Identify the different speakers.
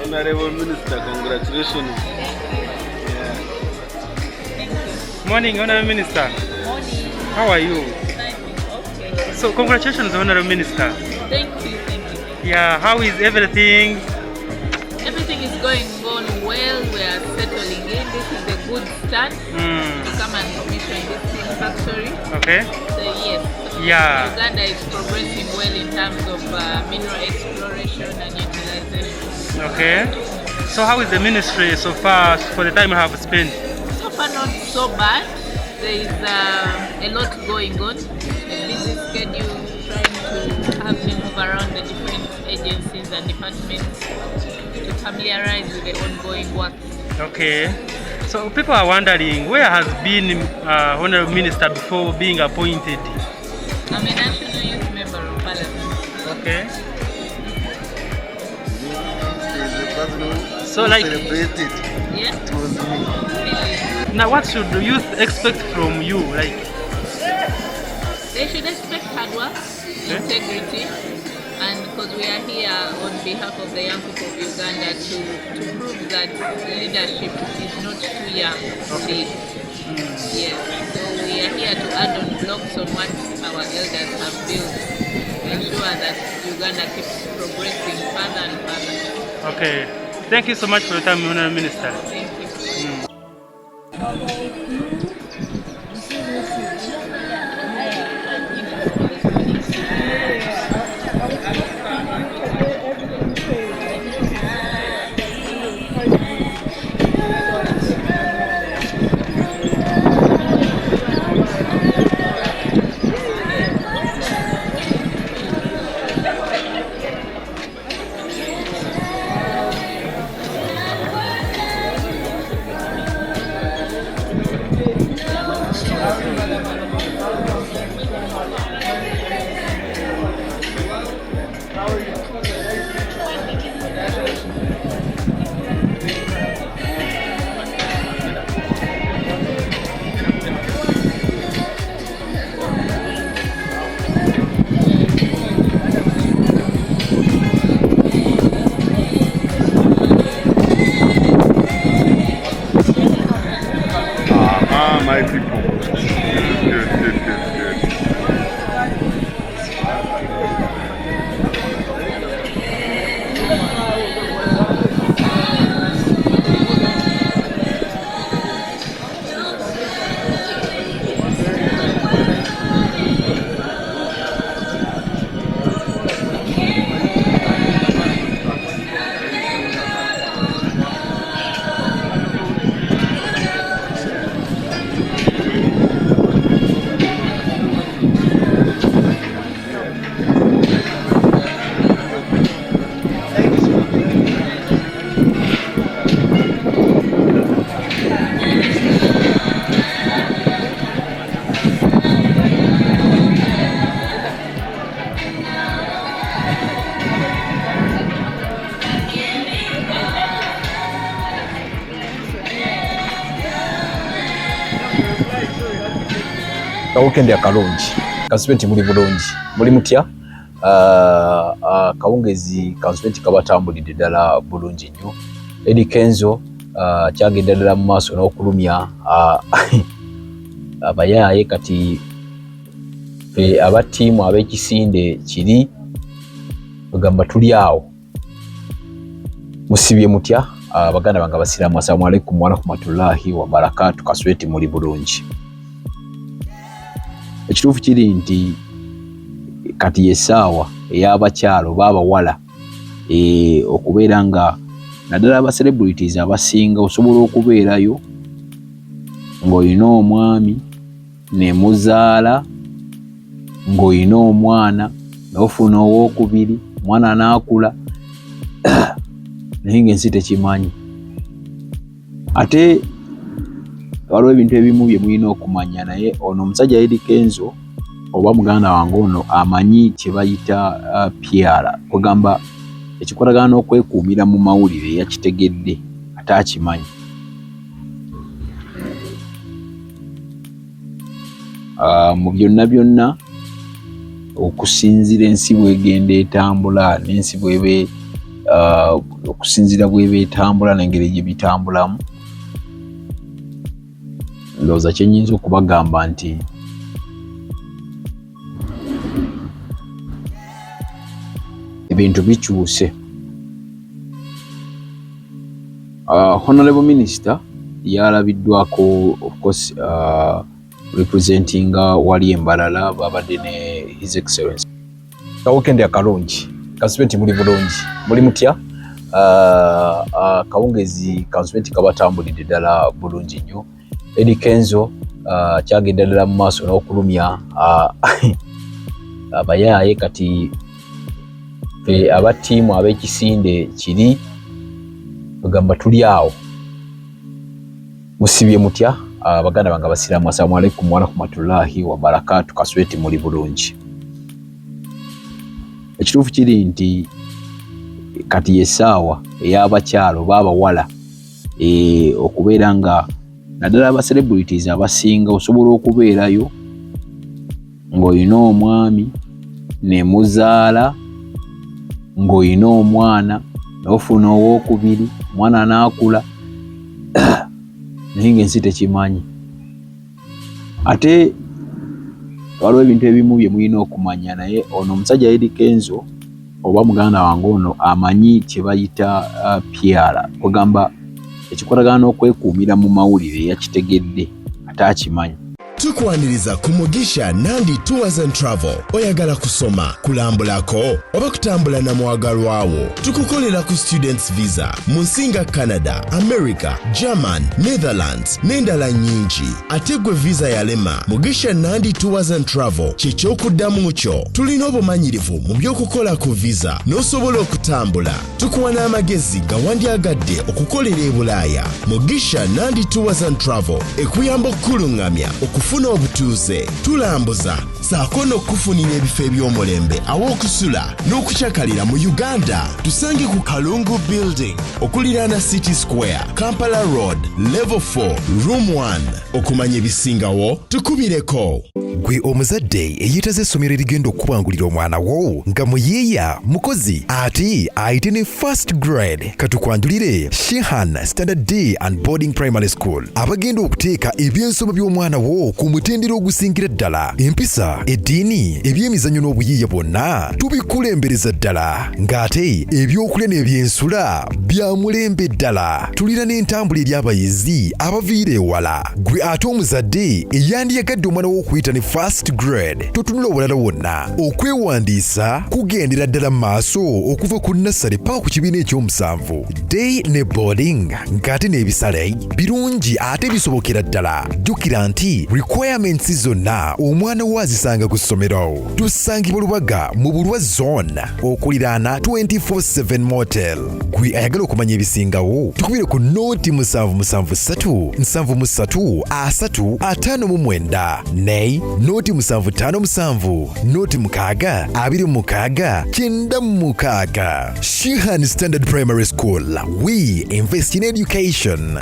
Speaker 1: Honorable Minister, congratulations. Yeah.
Speaker 2: Morning, Honorable Minister.
Speaker 3: Morning.
Speaker 2: How are you?
Speaker 3: Okay.
Speaker 2: So, congratulations, Honorable Minister.
Speaker 3: Thank you, thank you.
Speaker 2: Yeah, how is everything?
Speaker 3: Everything is going on well. We are settling in. This is a good start to come and commission this tin factory.
Speaker 2: Okay.
Speaker 3: So yes,
Speaker 2: Yeah.
Speaker 3: Uganda is progressing well in terms of mineral exploration and utilization.
Speaker 2: Okay. So how is the ministry so far for the time you have spent?
Speaker 3: So far not so bad. There is a lot going on. A busy schedule trying to have me move around the different agencies and departments to familiarize with the ongoing work.
Speaker 2: Okay. So people are wondering where has been Honorable Minister before being appointed?
Speaker 3: I'm a National Youth Member of Parliament.
Speaker 2: Okay.
Speaker 1: So
Speaker 2: like
Speaker 1: celebrated.
Speaker 3: Yeah?
Speaker 1: It was me.
Speaker 3: Really?
Speaker 2: Now what should the youth expect from you? Like
Speaker 3: They should expect hard work, integrity, and because we are here on behalf of the young people of Uganda to prove that leadership is not too young to lead. Yes. So we are here to add on blocks on what our elders have built to ensure that Uganda keeps progressing further and further.
Speaker 2: okay. Thank you so much for your time, Honorable Minister.
Speaker 3: Thank you.
Speaker 1: My people. Good.
Speaker 4: Weekend akalungi kasipenti muli bulungi muli mutya kawungezi kasipenti kabatambulidde ddala bulungi nnyo Eddy Kenzo kyagenda ddala mu maaso n'okulumya abayaaye kati aba ttiimu ab'ekisinde kiri bagamba tuli awo musibye mutya baganda bange abasiraamu assalamu alaikum wa rahmatullahi wa barakatuh kasipenti muli bulungi ekituufu kiri nti kati yessaawa ey'abakyalo baabawala okubeera nga naddala aba celebrities abasinga osobola okubeerayo ng'olina omwami ne muzaala ng'olina omwana n'ofuna owookubiri omwana n'akula naye ng'ensi tekimanyi. Ate waliwo ebintu ebimu bye mulina okumanya, naye ono omusajja Eddy Kenzo oba muganda wange ono amanyi kye bayita PR, kugamba ekikolagana n'okwekuumira mu mawulire yakitegedde ate akimanyi. Mu byonna byonna okusinzira ensi bwegenda etambula n'ensi bwebe okusinzira bweba etambula n'engeri gye bitambulamu, ndowooza kye nnyinza okubagamba nti ebintu bikyuse. Hon.Minister yalabiddwako of course representing wali Mbalala babadde ne His Excellency. Weekend akalungi kasubenti muli bulungi muli mutya? Kawungezi kasubenti kabatambulidde ddala bulungi nnyo. Eddy Kenzo kyagenda ddala mu maaso n'okulumya abayaaye kati aba ttiimu ab'ekisinde kiri bagamba tuli awo. Musibye mutya baganda bange abasiraamu, assalamu alaikum wa rahmatullahi wa barakatuh. Kasubenti muli bulungi. Ekituufu kiri nti kati yessaawa ey'abakyalo baabawala okubeera nga naddala aba celebrities abasinga osobola okubeerayo ng'olina omwami ne muzaala ng'olina omwana n'ofuna owookubiri omwana n'akula naye ng'ensi tekimanyi. Ate waliwo ebintu ebimu bye mulina okumanya, naye ono omusajja Eddy Kenzo oba muganda wange ono amanyi kye bayita PR, kugamba ekikolagana n'okwekuumira mu mawulire yakitegedde ate akimanyi.
Speaker 5: Tukwaniriza ku Mugisha Nandi Tours and Travel. Oyagala kusoma, kulambulako oba kutambula na mwagalwawo, tukukolera ku students visa mu nsinga Canada, America, German, Netherlands n'endala nyingi. Ate gwe visa yalema, Mugisha Nandi Tours and Travel ky'ekyokuddamu kyo. Tulina obumanyirivu mu by'okukola ku visa n'osobola okutambula. Tukuwa n'amagezi gawandyagadde okukolera e Bulaaya. Mugisha Nandi Tours and Travel ekuyamba okkulungamya okufuna obutuuze, tulambuza saako n'okufunira ebifo eby'omulembe aw'okusula n'okukyakalira mu Uganda. Tusange ku Kalungu Building okuliraana City Square, Kampala Road, Level 4, Room 1. Okumanya ebisingawo tukubireko.
Speaker 6: Gwe omuzadde eyeetaze essomero erigenda okubangulira omwana wo nga muyiiya mukozi ate ayite ne first grade, katukwanjulire Shehan Standard Day and Boarding Primary School abagenda okuteeka ebyensoma by'omwana wo ku mutendera ogusingira ddala. Empisa, eddiini, ebyemizannyo n'obuyiiya bwonna tubikulembereza ddala, ng'ate ebyokulya n'ebyensula bya mulembe ddala. Tulina n'entambula eri abayizi abaviira ewala. Gwe ate omuzadde eyandiyagadde omwana wo okuyita ne first grade, totunula obulala wonna. Okwewandiisa kugendera ddala mu maaso okuva ku nursery paka ku kibiina eky'omusanvu. Day ne boarding ng'ate n'ebisale birungi ate bisobokera ddala. Jjukira nti requirements zonna omwana wo azisanga ku ssomero. Tusangibwa Lubaga mu Bulwa Zone okuliraana 24/7 Motel. Gwe ayagala okumanya ebisingawo tukubire ku nooti 773 73 359 ne nooti 757 nooti 6 26 96. Shehan Standard Primary School. We invest in education.